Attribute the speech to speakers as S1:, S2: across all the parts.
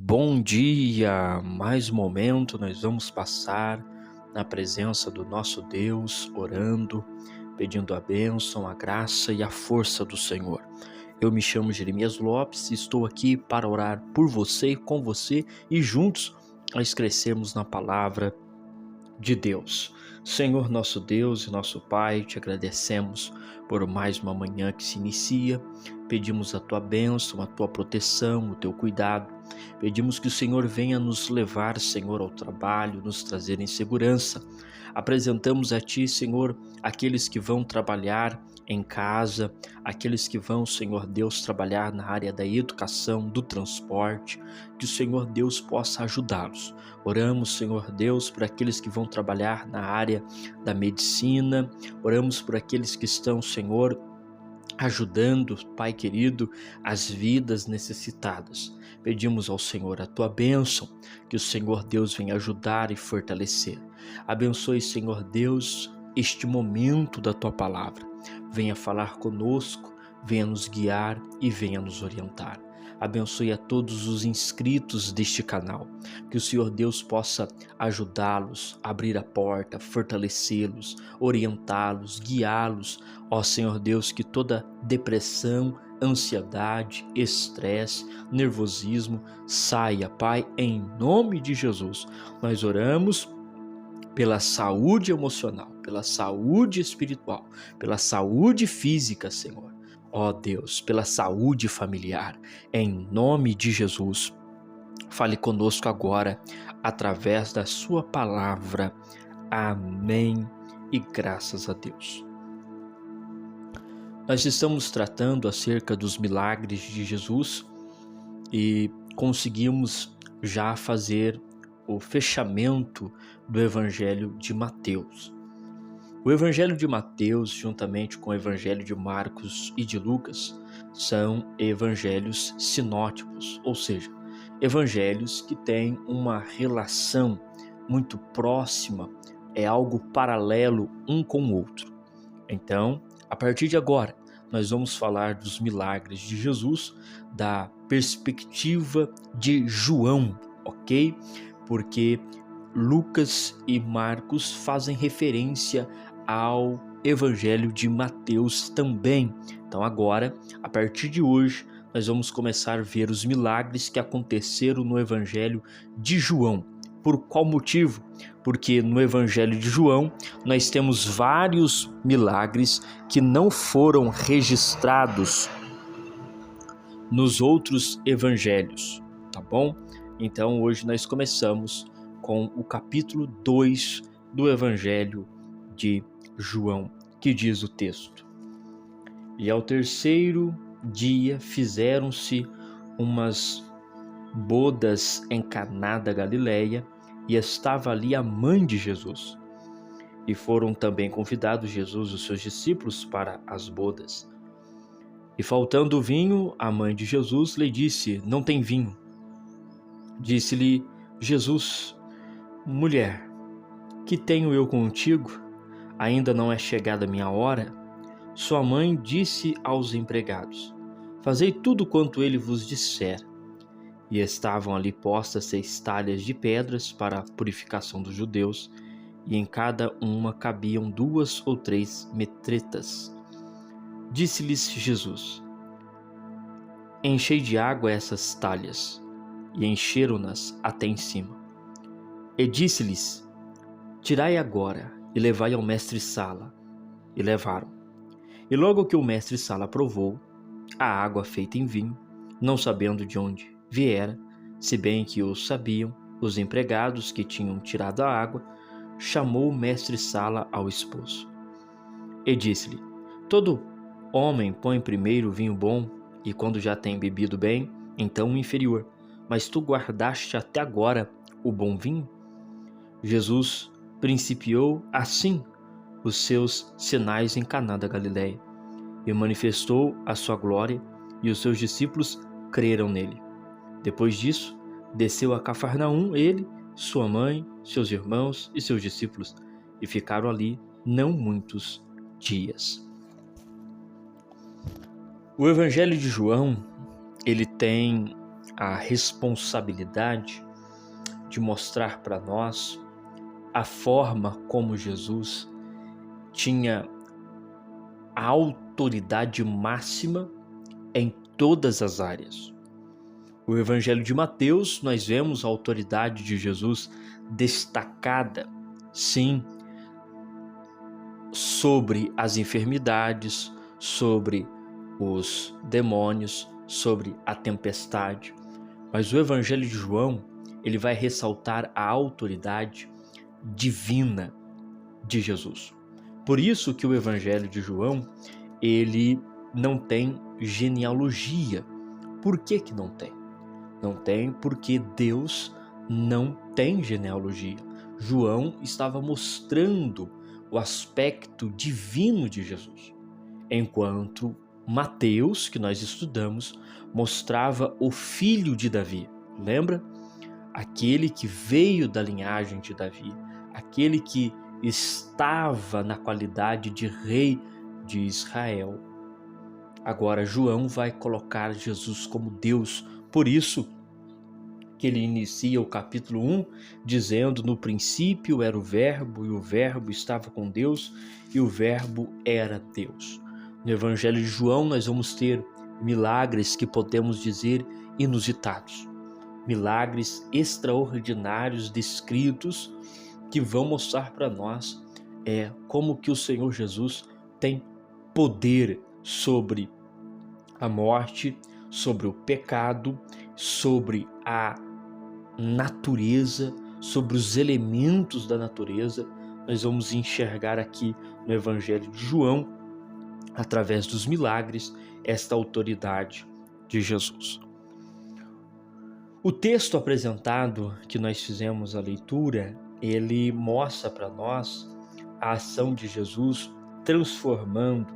S1: Bom dia! Mais um momento nós vamos passar na presença do nosso Deus, orando, pedindo a bênção, a graça e a força do Senhor. Eu me chamo Jeremias Lopes e estou aqui para orar por você e com você e juntos nós crescermos na palavra de Deus. Senhor, nosso Deus e nosso Pai, te agradecemos por mais uma manhã que se inicia. Pedimos a tua bênção, a tua proteção, o teu cuidado. Pedimos que o Senhor venha nos levar, Senhor, ao trabalho, nos trazer em segurança. Apresentamos a ti, Senhor, aqueles que vão trabalhar em casa, aqueles que vão, Senhor Deus, trabalhar na área da educação, do transporte, que o Senhor Deus possa ajudá-los. Oramos, Senhor Deus, por aqueles que vão trabalhar na área da medicina, oramos por aqueles que estão, Senhor, ajudando, Pai querido, as vidas necessitadas. Pedimos ao Senhor a tua bênção, que o Senhor Deus venha ajudar e fortalecer. Abençoe, Senhor Deus, este momento da tua palavra. Venha falar conosco, venha nos guiar e venha nos orientar. Abençoe a todos os inscritos deste canal, que o Senhor Deus possa ajudá-los, abrir a porta, fortalecê-los, orientá-los, guiá-los. Ó Senhor Deus, que toda depressão, ansiedade, estresse, nervosismo saia, Pai, em nome de Jesus. Nós oramos pela saúde emocional, pela saúde espiritual, pela saúde física, Senhor. Ó Deus, pela saúde familiar, em nome de Jesus. Fale conosco agora, através da sua palavra. Amém e graças a Deus. Nós estamos tratando acerca dos milagres de Jesus e conseguimos já fazer o fechamento do Evangelho de Mateus. O Evangelho de Mateus, juntamente com o Evangelho de Marcos e de Lucas, são evangelhos sinóticos, ou seja, evangelhos que têm uma relação muito próxima, é algo paralelo um com o outro. Então, a partir de agora, nós vamos falar dos milagres de Jesus, da perspectiva de João, ok? Porque Lucas e Marcos fazem referência ao Evangelho de Mateus também. Então agora, a partir de hoje, nós vamos começar a ver os milagres que aconteceram no Evangelho de João. Por qual motivo? Porque no Evangelho de João nós temos vários milagres que não foram registrados nos outros evangelhos, tá bom? Então hoje nós começamos com o capítulo 2 do Evangelho de João, que diz o texto: E ao terceiro dia fizeram-se umas bodas em Caná da Galileia, e estava ali a mãe de Jesus. E foram também convidados Jesus e os seus discípulos para as bodas. E faltando vinho, a mãe de Jesus lhe disse: Não tem vinho. Disse-lhe Jesus: Mulher, que tenho eu contigo? Ainda não é chegada a minha hora? Sua mãe disse aos empregados: Fazei tudo quanto ele vos disser. E estavam ali postas 6 talhas de pedras para a purificação dos judeus, e em cada uma cabiam 2 ou 3 metretas. Disse-lhes Jesus: Enchei de água essas talhas. E encheram-nas até em cima. E disse-lhes: Tirai agora e levai ao mestre-sala. E levaram. E logo que o mestre-sala provou a água feita em vinho, não sabendo de onde viera, se bem que o sabiam os empregados que tinham tirado a água, chamou o mestre-sala ao esposo. E disse-lhe: Todo homem põe primeiro o vinho bom, e quando já tem bebido bem, então o inferior. Mas tu guardaste até agora o bom vinho? Jesus principiou assim os seus sinais em Caná da Galileia, e manifestou a sua glória, e os seus discípulos creram nele. Depois disso, desceu a Cafarnaum ele, sua mãe, seus irmãos e seus discípulos, e ficaram ali não muitos dias. O Evangelho de João, ele tem a responsabilidade de mostrar para nós a forma como Jesus tinha a autoridade máxima em todas as áreas. O Evangelho de Mateus, nós vemos a autoridade de Jesus destacada, sim, sobre as enfermidades, sobre os demônios, sobre a tempestade. Mas o Evangelho de João, ele vai ressaltar a autoridade divina de Jesus. Por isso que o Evangelho de João, ele não tem genealogia. Por que que não tem? Não tem porque Deus não tem genealogia. João estava mostrando o aspecto divino de Jesus, enquanto Mateus, que nós estudamos, mostrava o filho de Davi. Lembra? Aquele que veio da linhagem de Davi, aquele que estava na qualidade de rei de Israel. Agora João vai colocar Jesus como Deus, por isso que ele inicia o capítulo 1 dizendo: no princípio era o verbo, e o verbo estava com Deus, e o verbo era Deus. No Evangelho de João nós vamos ter milagres que podemos dizer inusitados, milagres extraordinários descritos que vão mostrar para nós como que o Senhor Jesus tem poder sobre a morte, sobre o pecado, sobre a natureza, sobre os elementos da natureza. Nós vamos enxergar aqui no Evangelho de João, através dos milagres, esta autoridade de Jesus. O texto apresentado que nós fizemos a leitura, ele mostra para nós a ação de Jesus transformando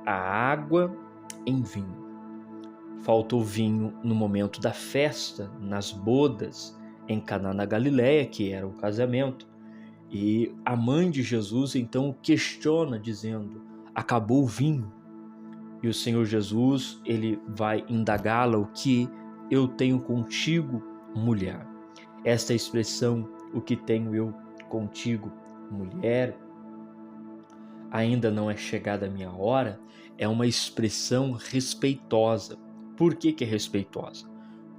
S1: a água em vinho. Faltou vinho no momento da festa, nas bodas em Caná na Galileia, que era o casamento. E a mãe de Jesus então questiona dizendo: acabou o vinho? E o Senhor Jesus, ele vai indagá-la: o que eu tenho contigo, mulher? Esta expressão, o que tenho eu contigo, mulher, ainda não é chegada a minha hora, é uma expressão respeitosa. Por que que é respeitosa?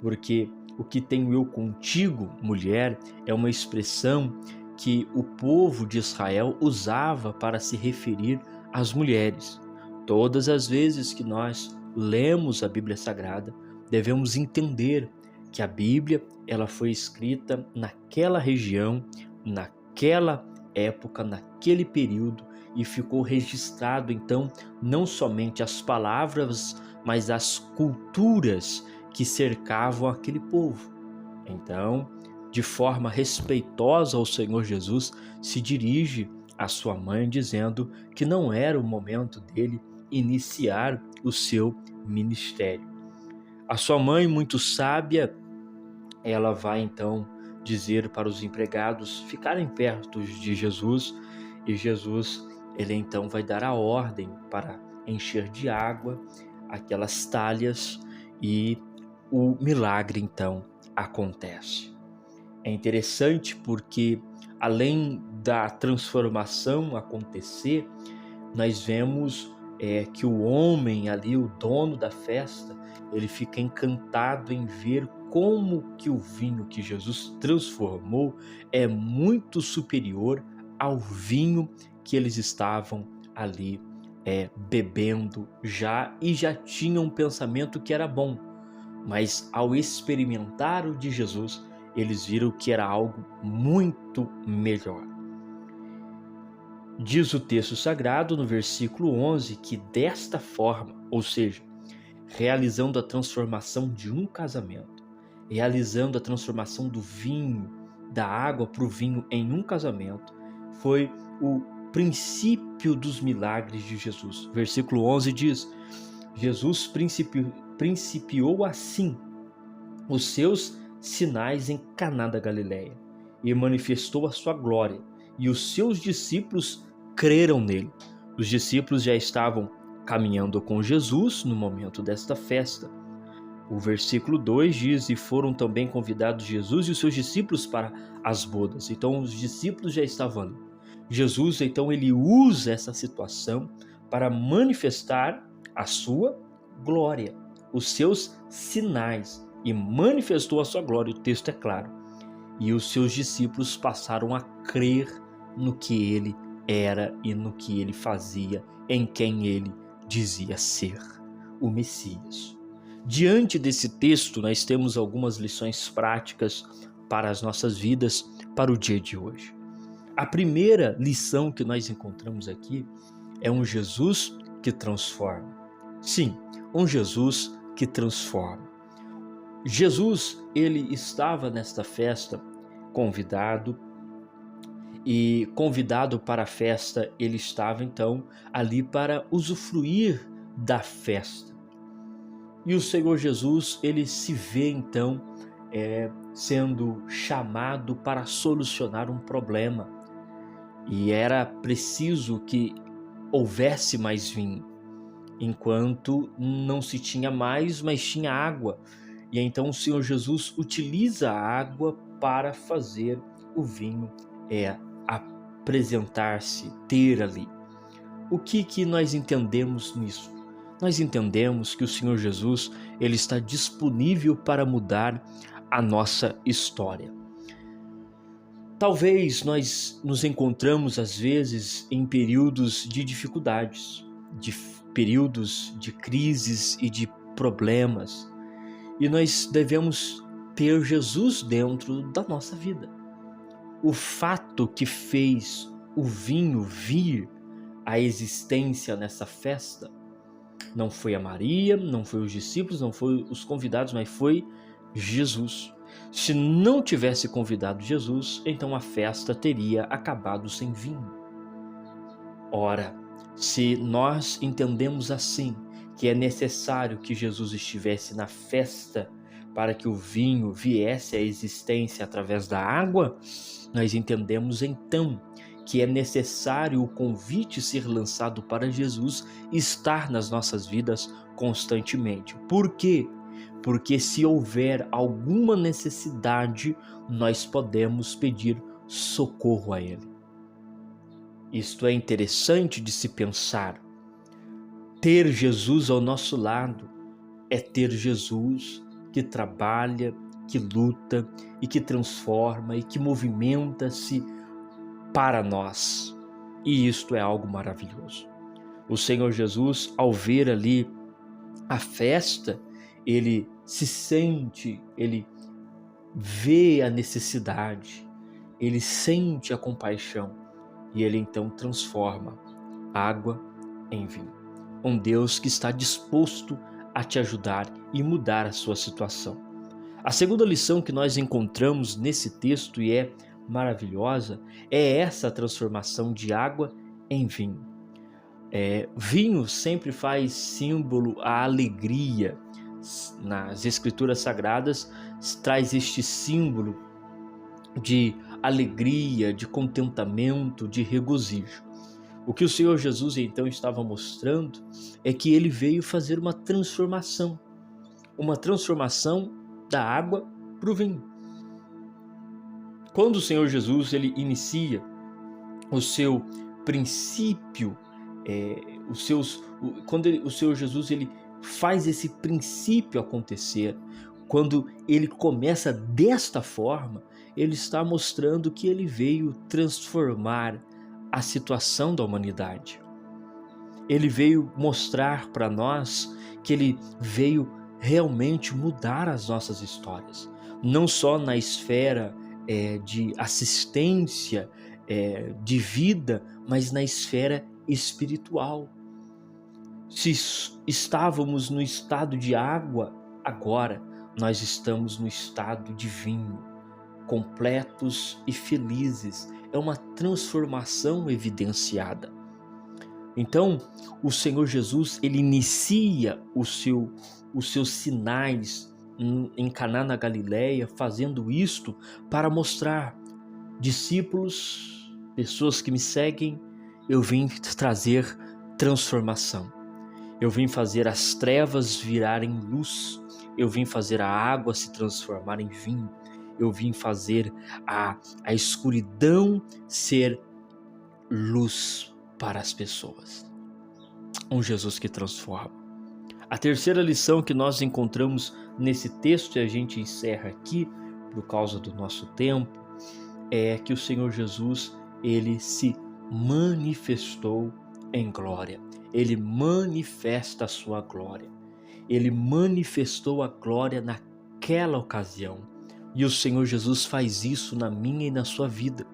S1: Porque o que tenho eu contigo, mulher, é uma expressão que o povo de Israel usava para se referir às mulheres. Todas as vezes que nós lemos a Bíblia Sagrada, devemos entender que a Bíblia ela foi escrita naquela região, naquela época, naquele período, e ficou registrado então não somente as palavras, mas as culturas que cercavam aquele povo. Então, de forma respeitosa ao Senhor Jesus, se dirige à sua mãe dizendo que não era o momento dele iniciar o seu ministério. A sua mãe, muito sábia, ela vai então dizer para os empregados ficarem perto de Jesus, e Jesus, ele então vai dar a ordem para encher de água aquelas talhas, e o milagre então acontece. É interessante porque além da transformação acontecer, nós vemos que o homem ali, o dono da festa, ele fica encantado em ver como que o vinho que Jesus transformou é muito superior ao vinho que eles estavam ali bebendo e já tinham um pensamento que era bom, mas ao experimentar o de Jesus, eles viram que era algo muito melhor. Diz o texto sagrado no versículo 11 que desta forma, ou seja, realizando a transformação de um casamento, realizando a transformação do vinho, da água para o vinho em um casamento, foi o princípio dos milagres de Jesus. Versículo 11 diz: Jesus principiou assim os seus sinais em Caná da Galileia e manifestou a sua glória, e os seus discípulos creram nele. Os discípulos já estavam caminhando com Jesus no momento desta festa. O versículo 2 diz: e foram também convidados Jesus e os seus discípulos para as bodas. Então os discípulos já estavam ali. Jesus, então, ele usa essa situação para manifestar a sua glória, os seus sinais, e manifestou a sua glória, o texto é claro. E os seus discípulos passaram a crer no que ele era e no que ele fazia, em quem ele dizia ser, o Messias. Diante desse texto, nós temos algumas lições práticas para as nossas vidas, para o dia de hoje. A primeira lição que nós encontramos aqui é um Jesus que transforma. Sim, um Jesus que transforma. Jesus, ele estava nesta festa convidado, e convidado para a festa, ele estava então ali para usufruir da festa. E o Senhor Jesus, ele se vê então sendo chamado para solucionar um problema. E era preciso que houvesse mais vinho, enquanto não se tinha mais, mas tinha água. E então o Senhor Jesus utiliza a água para fazer o vinho apresentar-se, ter ali. O que nós entendemos nisso? Nós entendemos que o Senhor Jesus, ele está disponível para mudar a nossa história. Talvez nós nos encontramos às vezes em períodos de dificuldades, de períodos de crises e de problemas, e nós devemos ter Jesus dentro da nossa vida. O fato que fez o vinho vir à existência nessa festa não foi a Maria, não foi os discípulos, não foi os convidados, mas foi Jesus. Se não tivesse convidado Jesus, então a festa teria acabado sem vinho. Ora, se nós entendemos assim, que é necessário que Jesus estivesse na festa para que o vinho viesse à existência através da água, nós entendemos então que é necessário o convite ser lançado para Jesus estar nas nossas vidas constantemente. Por quê? Porque se houver alguma necessidade, nós podemos pedir socorro a Ele. Isto é interessante de se pensar. Ter Jesus ao nosso lado é ter Jesus que trabalha, que luta e que transforma e que movimenta-se para nós. E isto é algo maravilhoso. O Senhor Jesus, ao ver ali a festa, ele se sente, ele vê a necessidade, ele sente a compaixão e ele então transforma água em vinho. Um Deus que está disposto a te ajudar e mudar a sua situação. A segunda lição que nós encontramos nesse texto, e é maravilhosa, é essa transformação de água em vinho. Vinho sempre faz símbolo à alegria. Nas Escrituras Sagradas traz este símbolo de alegria, de contentamento, de regozijo. O que o Senhor Jesus então estava mostrando é que ele veio fazer uma transformação da água para o vinho. Quando o Senhor Jesus ele inicia o seu princípio, quando o Senhor Jesus ele faz esse princípio acontecer, quando ele começa desta forma, ele está mostrando que ele veio transformar a situação da humanidade. Ele veio mostrar para nós que ele veio realmente mudar as nossas histórias, não só na esfera de assistência, de vida, mas na esfera espiritual. Se estávamos no estado de água, agora nós estamos no estado de vinho, completos e felizes. É uma transformação evidenciada. Então, o Senhor Jesus, ele inicia os seus sinais em Caná na Galileia, fazendo isto para mostrar: discípulos, pessoas que me seguem, eu vim trazer transformação. Eu vim fazer as trevas virarem luz. Eu vim fazer a água se transformar em vinho. Eu vim fazer a escuridão ser luz para as pessoas. Um Jesus que transforma. A terceira lição que nós encontramos nesse texto, e a gente encerra aqui por causa do nosso tempo, é que o Senhor Jesus, ele se manifestou em glória. Ele manifesta a sua glória. Ele manifestou a glória naquela ocasião. E o Senhor Jesus faz isso na minha e na sua vida.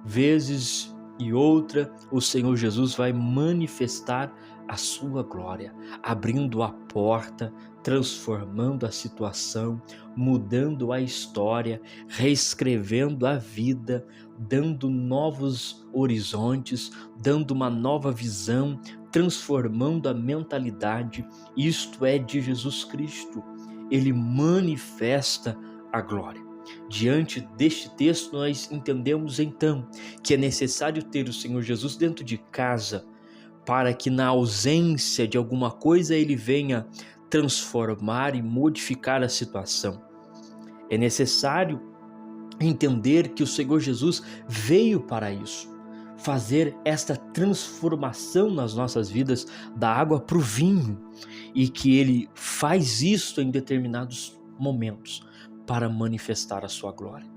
S1: Vezes e outra, o Senhor Jesus vai manifestar a sua glória, abrindo a porta, transformando a situação, mudando a história, reescrevendo a vida, dando novos horizontes, dando uma nova visão, transformando a mentalidade. Isto é de Jesus Cristo. Ele manifesta a glória. Diante deste texto, nós entendemos então que é necessário ter o Senhor Jesus dentro de casa para que na ausência de alguma coisa ele venha transformar e modificar a situação. É necessário entender que o Senhor Jesus veio para isso, fazer esta transformação nas nossas vidas da água para o vinho, e que ele faz isso em determinados momentos para manifestar a sua glória.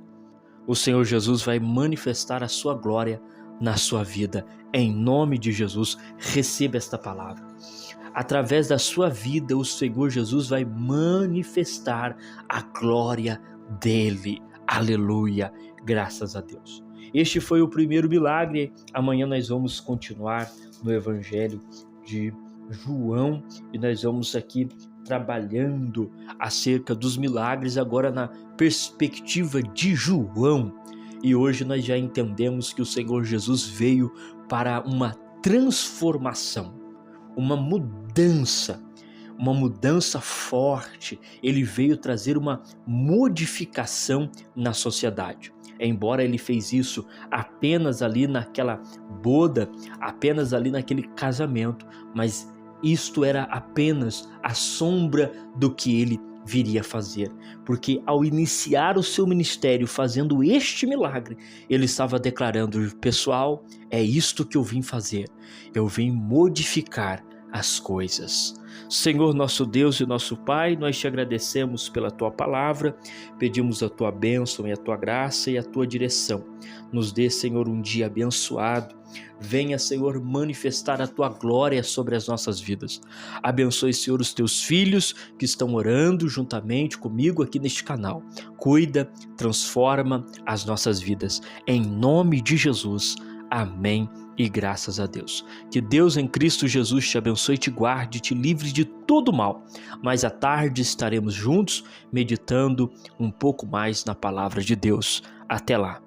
S1: O Senhor Jesus vai manifestar a sua glória na sua vida. Em nome de Jesus, receba esta palavra. Através da sua vida, o Senhor Jesus vai manifestar a glória dele. Aleluia, graças a Deus. Este foi o primeiro milagre. Amanhã nós vamos continuar no Evangelho de João e nós vamos aqui trabalhando acerca dos milagres agora na perspectiva de João. E hoje nós já entendemos que o Senhor Jesus veio para uma transformação, uma mudança forte. Ele veio trazer uma modificação na sociedade. Embora ele fez isso apenas ali naquela boda, apenas ali naquele casamento, mas isto era apenas a sombra do que ele viria a fazer, porque ao iniciar o seu ministério fazendo este milagre, ele estava declarando: pessoal, é isto que eu vim fazer, eu vim modificar as coisas. Senhor nosso Deus e nosso Pai, nós te agradecemos pela tua palavra, pedimos a tua bênção e a tua graça e a tua direção. Nos dê, Senhor, um dia abençoado. Venha, Senhor, manifestar a tua glória sobre as nossas vidas. Abençoe, Senhor, os teus filhos que estão orando juntamente comigo aqui neste canal. Cuida, transforma as nossas vidas. Em nome de Jesus. Amém e graças a Deus. Que Deus em Cristo Jesus te abençoe, te guarde, te livre de todo mal. Mas à tarde estaremos juntos meditando um pouco mais na palavra de Deus. Até lá.